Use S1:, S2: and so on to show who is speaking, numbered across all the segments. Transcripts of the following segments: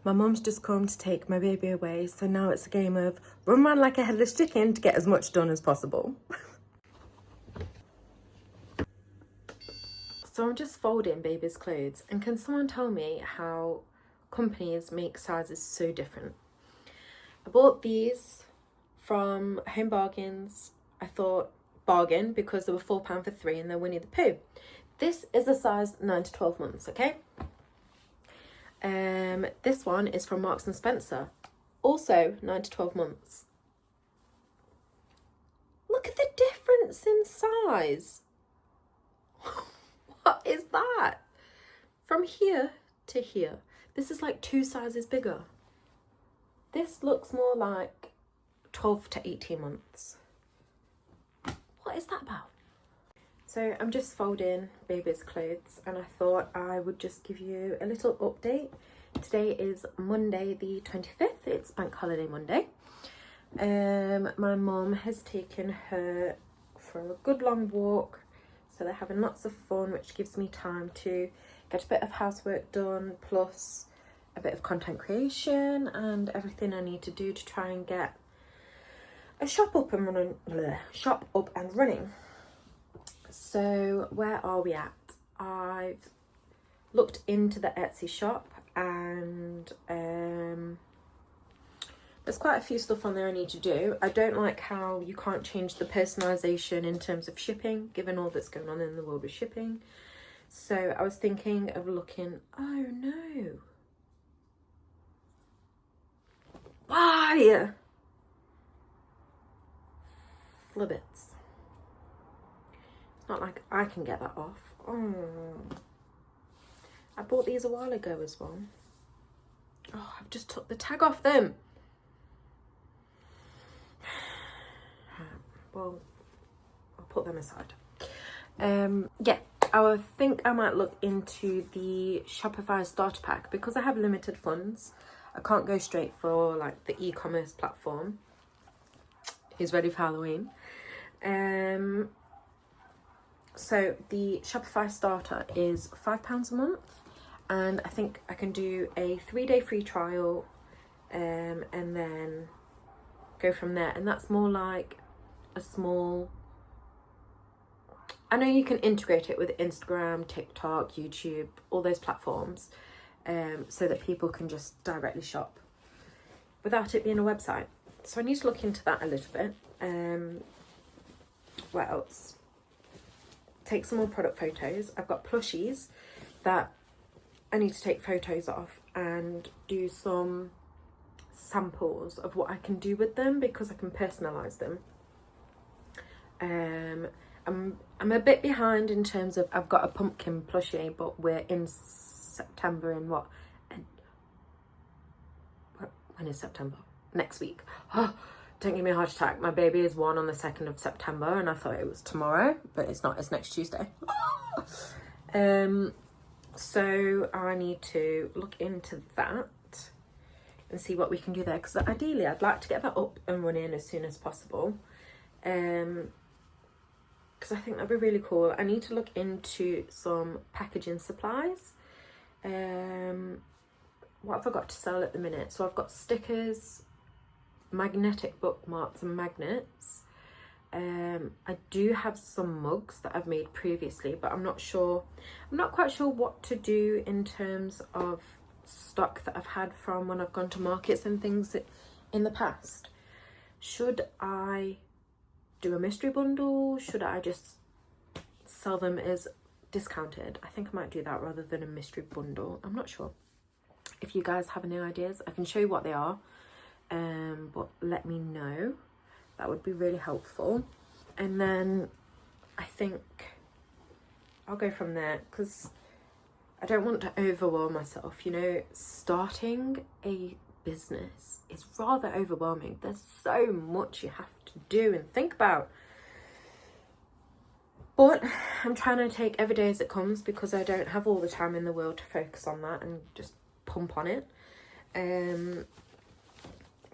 S1: My mum's just come to take my baby away, so now it's a game of run around like a headless chicken to get as much done as possible. So I'm just folding baby's clothes, and can someone tell me how companies make sizes so different? I bought these from Home Bargains. I thought bargain because they were £4 for 3 and they're Winnie the Pooh. This is a size 9 to 12 months, okay? This one is from Marks and Spencer, also 9 to 12 months. Look at the difference in size. What is that? From here to here. This is like 2 sizes bigger. This looks more like 12 to 18 months. What is that about? So I'm just folding baby's clothes, and I thought I would just give you a little update. Today is Monday the 25th. It's Bank Holiday Monday. My mum has taken her for a good long walk. So they're having lots of fun, which gives me time to get a bit of housework done, plus a bit of content creation and everything I need to do to try and get a shop up and running. So where are we at? I've looked into the Etsy shop, and there's quite a few stuff on there I need to do. I don't like how you can't change the personalisation in terms of shipping, given all that's going on in the world with shipping. So I was thinking of looking... Oh no. Why? Flibbits. It's not like I can get that off. Oh. I bought these a while ago as well. Oh, I've just took the tag off them. Well, I'll put them aside. Yeah, I think I might look into the Shopify starter pack because I have limited funds. I can't go straight for like the e-commerce platform. Who's ready for Halloween? So the Shopify starter is £5 a month, and I think I can do a 3-day free trial, and then go from there. And that's more like a small... I know you can integrate it with Instagram, TikTok, YouTube, all those platforms, so that people can just directly shop without it being a website. So I need to look into that a little bit. What else? Take some more product photos. I've got plushies that I need to take photos of and do some samples of what I can do with them, because I can personalise them. I'm a bit behind in terms of I've got a pumpkin plushie, but we're in September in what? When is September? Next week. Oh, don't give me a heart attack. My baby is 1 on the 2nd of September, and I thought it was tomorrow, but it's not. It's next Tuesday. So I need to look into that and see what we can do there, because ideally I'd like to get that up and running as soon as possible. Because I think that'd be really cool. I need to look into some packaging supplies. What have I got to sell at the minute? So I've got stickers, magnetic bookmarks and magnets. I do have some mugs that I've made previously, but I'm not quite sure what to do in terms of stock that I've had from when I've gone to markets and things in the past. Should I do a mystery bundle? Should I just sell them as discounted? I think I might do that rather than a mystery bundle. I'm not sure. If you guys have any ideas, I can show you what they are, but let me know. That would be really helpful. And then I think I'll go from there, because I don't want to overwhelm myself. You know, starting a business is rather overwhelming. There's so much you have to do and think about, but I'm trying to take every day as it comes, because I don't have all the time in the world to focus on that and just pump on it.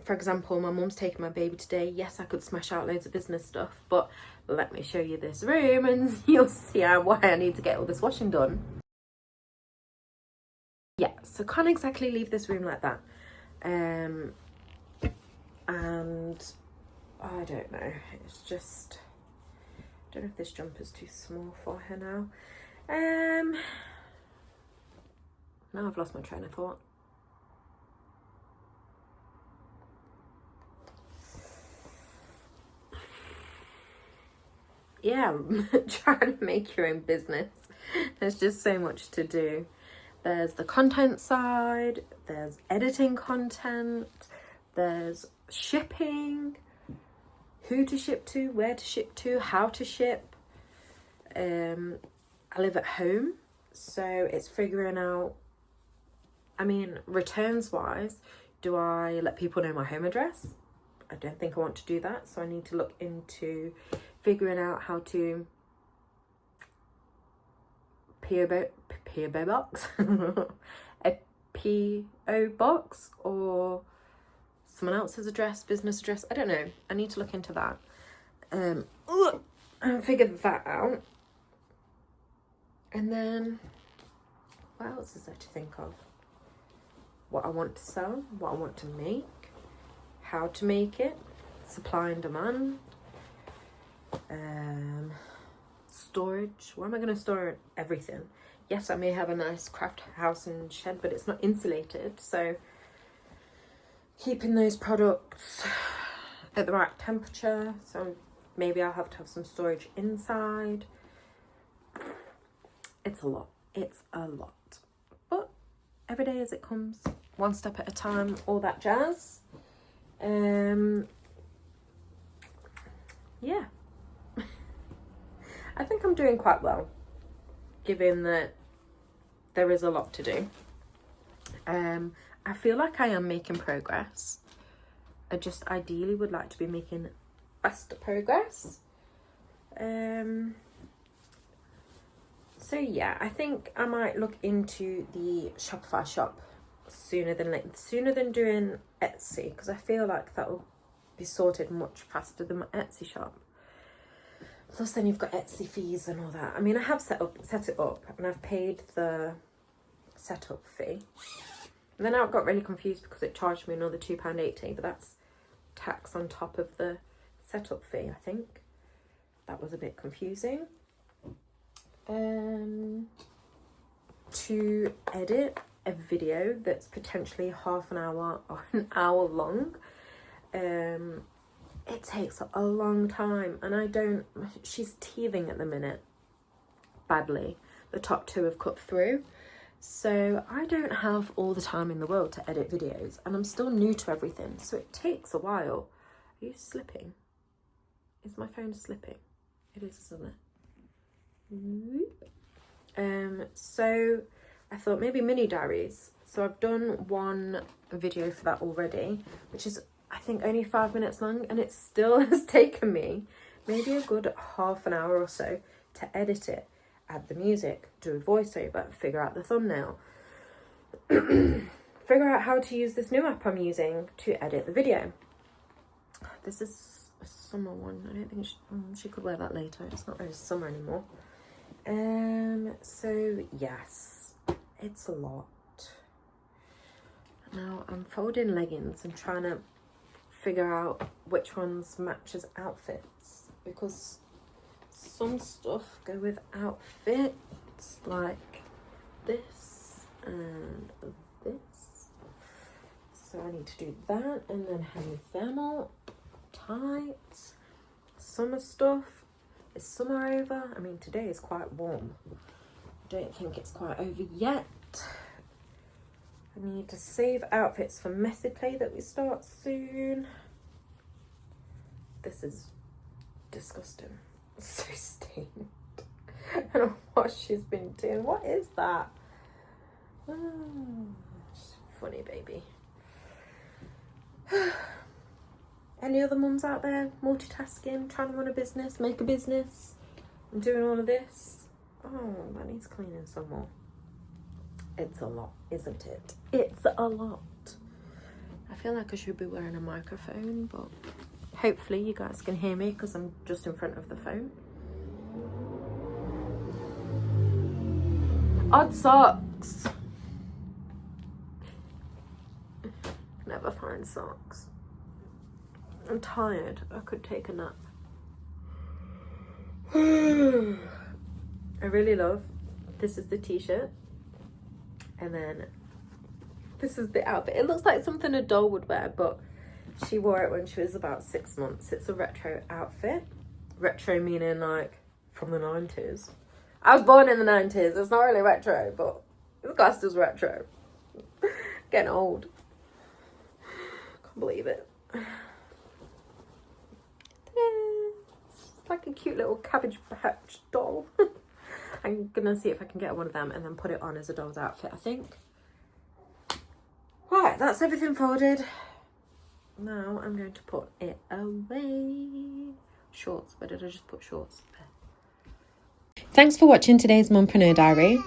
S1: For example, my mum's taking my baby today. Yes, I could smash out loads of business stuff, but let me show you this room and you'll see why I need to get all this washing done. Yeah, so can't exactly leave this room like that. And I don't know, it's just, I don't know if this jumper's too small for her now. Now I've lost my train of thought. Yeah, trying to make your own business. There's just so much to do. There's the content side, there's editing content, there's shipping, who to ship to, where to ship to, how to ship. I live at home, so it's figuring out, I mean, returns wise, do I let people know my home address? I don't think I want to do that, so I need to look into figuring out how to PO box, a PO box, or someone else's address, business address. I don't know. I need to look into that. And figure that out. And then, what else is there to think of? What I want to sell, what I want to make, how to make it, supply and demand. Storage. Where am I going to store everything? Yes, I may have a nice craft house and shed, but it's not insulated, so keeping those products at the right temperature, so maybe I'll have to have some storage inside. It's a lot. It's a lot, but every day as it comes, one step at a time, all that jazz. Yeah, I think I'm doing quite well, given that there is a lot to do. I feel like I am making progress. I just ideally would like to be making faster progress. So yeah, I think I might look into the Shopify shop sooner than doing Etsy, because I feel like that will be sorted much faster than my Etsy shop. Plus then you've got Etsy fees and all that. I mean, I have set it up and I've paid the setup fee. And then I got really confused because it charged me another £2.80, but that's tax on top of the setup fee, I think. That was a bit confusing. To edit a video that's potentially half an hour or an hour long, it takes a long time, and she's teething at the minute badly. The top two have cut through, so I don't have all the time in the world to edit videos, and I'm still new to everything, so it takes a while. Are you slipping? Is my phone slipping? It is, isn't it? So I thought maybe mini diaries. So I've done one video for that already, which is I think only 5 minutes long, and it still has taken me maybe a good half an hour or so to edit it, add the music, do a voiceover, figure out the thumbnail, figure out how to use this new app I'm using to edit the video. This is a summer one. I don't think she could wear that later. It's not really summer anymore. So yes, it's a lot. Now I'm folding leggings and trying to figure out which ones matches outfits, because some stuff go with outfits, like this and this. So I need to do that and then hang them up tight. Summer stuff. Is summer over? I mean, today is quite warm. I don't think it's quite over yet. I need to save outfits for messy play that we start soon. This is disgusting. It's so stained. I don't know what she's been doing. What is that? Oh, she's funny, baby. Any other mums out there multitasking, trying to run a business, make a business, and doing all of this? Oh, that needs cleaning some more. It's a lot, isn't it? It's a lot. I feel like I should be wearing a microphone, but hopefully you guys can hear me because I'm just in front of the phone. Odd socks. Never find socks. I'm tired. I could take a nap. I really love, this is the t-shirt, and then this is the outfit. It looks like something a doll would wear, but she wore it when she was about 6 months. It's a retro outfit. Retro meaning like from the 90s. I was born in the 90s. It's not really retro, but it's classed as retro. Getting old. Can't believe it. It's like a cute little Cabbage Patch doll. I'm gonna see if I can get one of them and then put it on as a doll's outfit, I think. Right, that's everything folded. Now I'm going to put it away. Shorts, where did I just put shorts? There. Thanks for watching today's Mumpreneur Diary.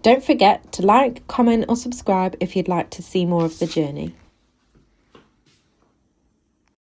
S1: Don't forget to like, comment or subscribe if you'd like to see more of the journey.